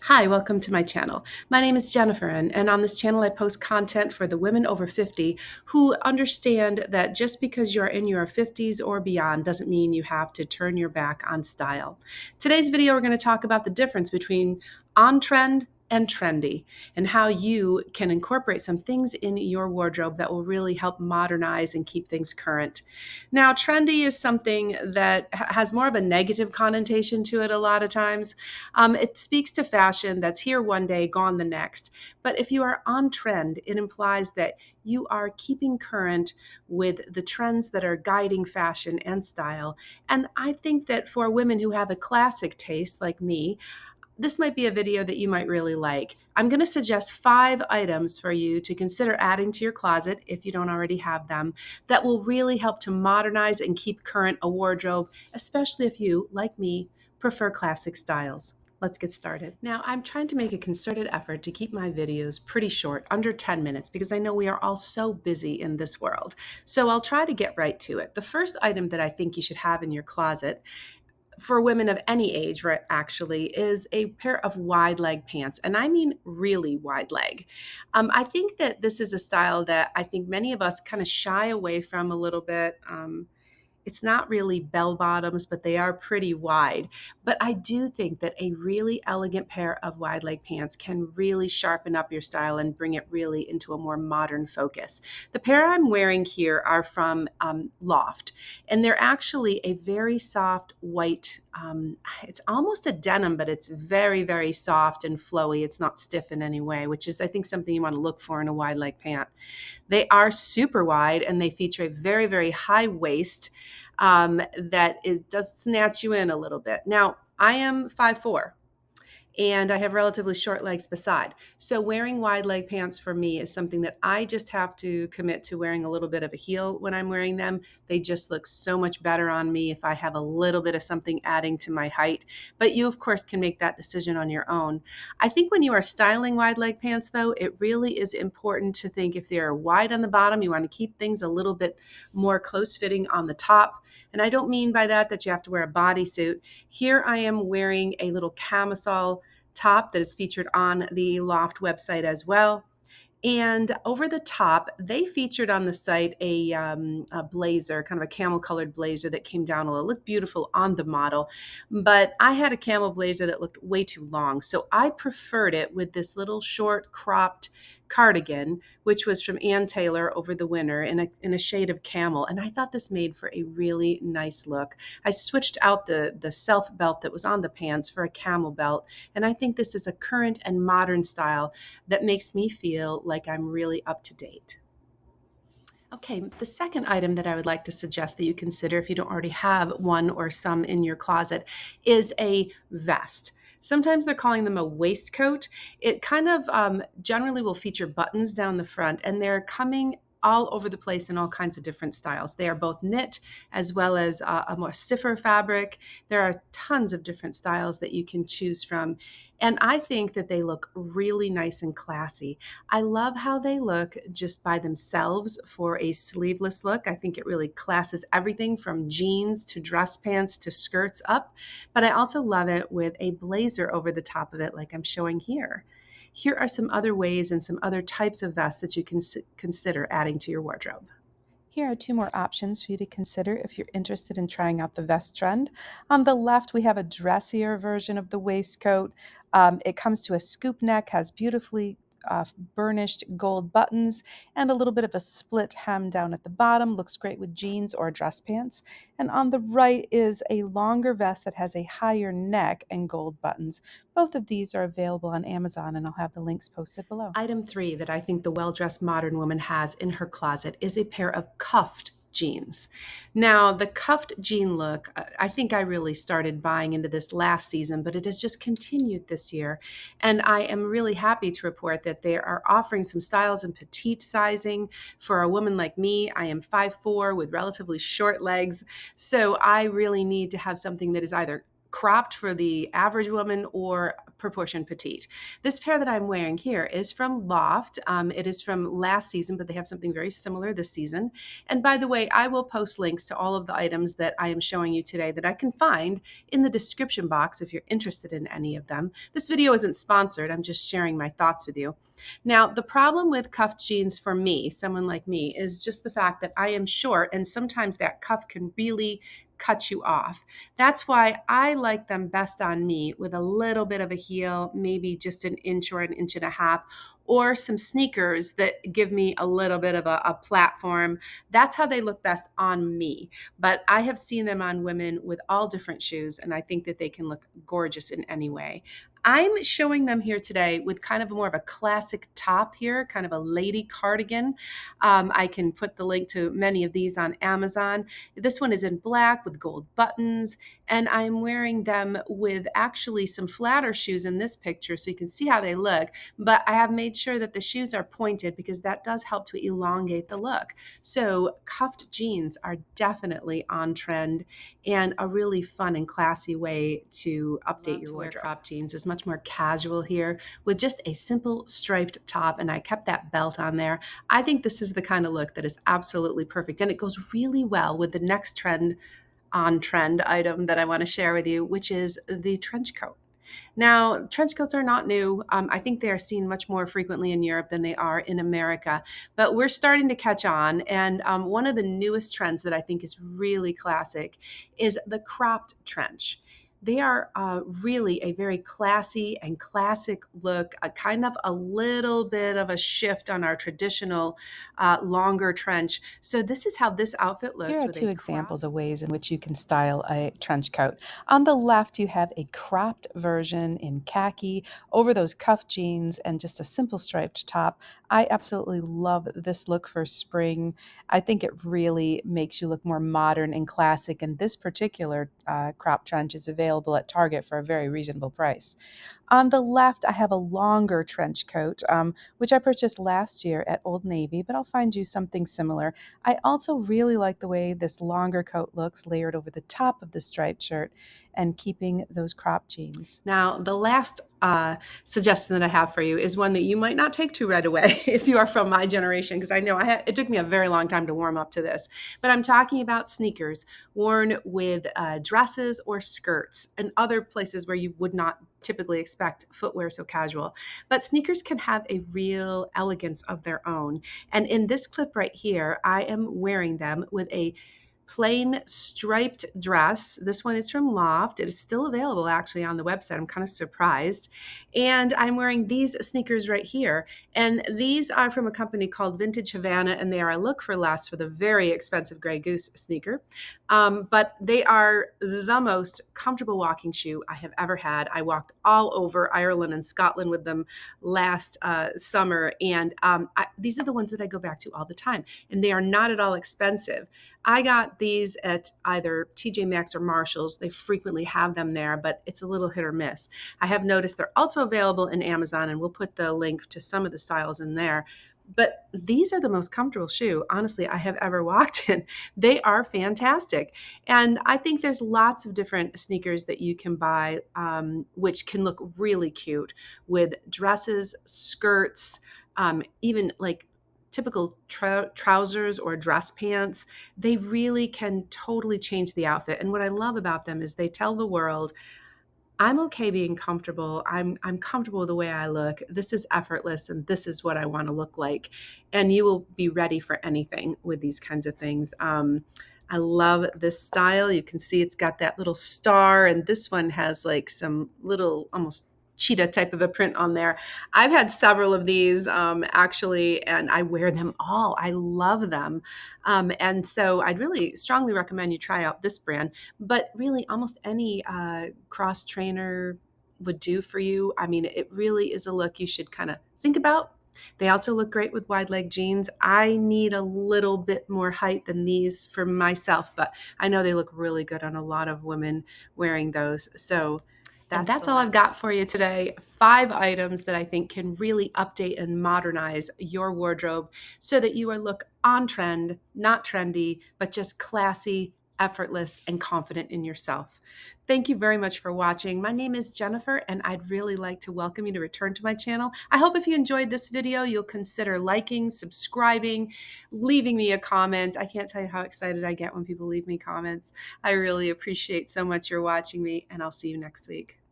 Hi, welcome to my channel. My name is Jennifer, and on this channel I post content for the women over 50 who understand that just because you're in your 50s or beyond doesn't mean you have to turn your back on style. Today's video, we're going to talk about the difference between on trend and trendy, and how you can incorporate some things in your wardrobe that will really help modernize and keep things current. Now, trendy is something that has more of a negative connotation to it a lot of times. It speaks to fashion that's here one day, gone the next. But if you are on trend, it implies that you are keeping current with the trends that are guiding fashion and style. And I think that for women who have a classic taste like me, this might be a video that you might really like. I'm going to suggest 5 items for you to consider adding to your closet if you don't already have them that will really help to modernize and keep current a wardrobe, especially if you, like me, prefer classic styles. Let's get started. Now, I'm trying to make a concerted effort to keep my videos pretty short, under 10 minutes, because I know we are all so busy in this world. So I'll try to get right to it. The first item that I think you should have in your closet for women of any age, right, actually, is a pair of wide leg pants. And I mean really wide leg. I think that this is a style that I think many of us kind of shy away from a little bit. It's not really bell bottoms, but they are pretty wide. But I do think that a really elegant pair of wide leg pants can really sharpen up your style and bring it really into a more modern focus. The pair I'm wearing here are from Loft, and they're actually a very soft white. It's almost a denim, but it's very, very soft and flowy. It's not stiff in any way, which is, I think, something you want to look for in a wide leg pant. They are super wide, and they feature a very, very high waist does snatch you in a little bit. Now, I am 5'4", and I have relatively short legs beside. So wearing wide leg pants for me is something that I just have to commit to wearing a little bit of a heel when I'm wearing them. They just look so much better on me if I have a little bit of something adding to my height. But you, of course, can make that decision on your own. I think when you are styling wide leg pants, though, it really is important to think if they're wide on the bottom, you want to keep things a little bit more close fitting on the top. And I don't mean by that you have to wear a bodysuit. Here I am wearing a little camisole top that is featured on the Loft website as well. And over the top, they featured on the site a blazer, kind of a camel colored blazer that came down a little. It looked beautiful on the model, but I had a camel blazer that looked way too long. So I preferred it with this little short cropped cardigan, which was from Ann Taylor over the winter in a shade of camel. And I thought this made for a really nice look. I switched out the self belt that was on the pants for a camel belt. And I think this is a current and modern style that makes me feel like I'm really up to date. Okay, the second item that I would like to suggest that you consider if you don't already have one or some in your closet is a vest. Sometimes they're calling them a waistcoat. It kind of generally will feature buttons down the front, and they're coming all over the place in all kinds of different styles. They are both knit as well as a more stiffer fabric. There are tons of different styles that you can choose from. And I think that they look really nice and classy. I love how they look just by themselves for a sleeveless look. I think it really classes everything from jeans to dress pants to skirts up. But I also love it with a blazer over the top of it like I'm showing here. Here are some other ways and some other types of vests that you can consider adding to your wardrobe. Here are 2 more options for you to consider if you're interested in trying out the vest trend. On the left, we have a dressier version of the waistcoat. It comes to a scoop neck, has beautifully burnished gold buttons, and a little bit of a split hem down at the bottom. Looks great with jeans or dress pants. And on the right is a longer vest that has a higher neck and gold buttons. Both of these are available on Amazon, and I'll have the links posted below. Item 3 that I think the well-dressed modern woman has in her closet is a pair of cuffed jeans. Now, the cuffed jean look, I think I really started buying into this last season, but it has just continued this year. And I am really happy to report that they are offering some styles in petite sizing for a woman like me. I am 5'4" with relatively short legs, so I really need to have something that is either cropped for the average woman or proportion petite. This pair that I'm wearing here is from Loft. It is from last season, but they have something very similar this season. And by the way, I will post links to all of the items that I am showing you today that I can find in the description box if you're interested in any of them. This video isn't sponsored. I'm just sharing my thoughts with you. Now, the problem with cuffed jeans for me, someone like me, is just the fact that I am short and sometimes that cuff can really cut you off. That's why I like them best on me with a little bit of a heel, maybe just an inch or an inch and a half, or some sneakers that give me a little bit of a platform. That's how they look best on me. But I have seen them on women with all different shoes, and I think that they can look gorgeous in any way. I'm showing them here today with kind of more of a classic top here, kind of a lady cardigan. I can put the link to many of these on Amazon. This one is in black with gold buttons, and I'm wearing them with actually some flatter shoes in this picture so you can see how they look, but I have made sure that the shoes are pointed because that does help to elongate the look. So cuffed jeans are definitely on trend and a really fun and classy way to update your wardrobe. Cropped jeans is much more casual here with just a simple striped top, and I kept that belt on there. I think this is the kind of look that is absolutely perfect, and it goes really well with the next on trend item that I want to share with you, which is the trench coat. Now, trench coats are not new. I think they are seen much more frequently in Europe than they are in America, but we're starting to catch on. And one of the newest trends that I think is really classic is the cropped trench. They are really a very classy and classic look, a kind of a little bit of a shift on our traditional longer trench. So this is how this outfit looks. Here are two examples of ways in which you can style a trench coat. On the left, you have a cropped version in khaki over those cuff jeans and just a simple striped top. I absolutely love this look for spring. I think it really makes you look more modern and classic, and this particular crop trench is available at Target for a very reasonable price. On the left, I have a longer trench coat, which I purchased last year at Old Navy, but I'll find you something similar. I also really like the way this longer coat looks layered over the top of the striped shirt and keeping those crop jeans. Now, the last suggestion that I have for you is one that you might not take to right away if you are from my generation, because I know it took me a very long time to warm up to this. But I'm talking about sneakers worn with dresses or skirts and other places where you would not typically expect footwear so casual. But sneakers can have a real elegance of their own. And in this clip right here, I am wearing them with a plain striped dress. This one is from Loft. It is still available actually on the website. I'm kind of surprised. And I'm wearing these sneakers right here. And these are from a company called Vintage Havana, and they are a look for less for the very expensive Grey Goose sneaker. But they are the most comfortable walking shoe I have ever had. I walked all over Ireland and Scotland with them last summer. And these are the ones that I go back to all the time. And they are not at all expensive. I got these at either TJ Maxx or Marshall's. They frequently have them there, but it's a little hit or miss. I have noticed they're also available in Amazon, and we'll put the link to some of the styles in there. But these are the most comfortable shoe, honestly, I have ever walked in. They are fantastic. And I think there's lots of different sneakers that you can buy, which can look really cute with dresses, skirts, even like typical trousers or dress pants. They really can totally change the outfit. And what I love about them is they tell the world, I'm okay being comfortable. I'm comfortable with the way I look. This is effortless, and this is what I want to look like. And you will be ready for anything with these kinds of things. I love this style. You can see it's got that little star, and this one has like some little almost cheetah type of a print on there. I've had several of these actually, and I wear them all. I love them. And so I'd really strongly recommend you try out this brand, but really almost any cross trainer would do for you. I mean, it really is a look you should kind of think about. They also look great with wide leg jeans. I need a little bit more height than these for myself, but I know they look really good on a lot of women wearing those. So that's all I've got for you today. 5 items that I think can really update and modernize your wardrobe so that you look on trend, not trendy, but just classy effortless, and confident in yourself. Thank you very much for watching. My name is Jennifer, and I'd really like to welcome you to return to my channel. I hope if you enjoyed this video, you'll consider liking, subscribing, leaving me a comment. I can't tell you how excited I get when people leave me comments. I really appreciate so much your watching me, and I'll see you next week.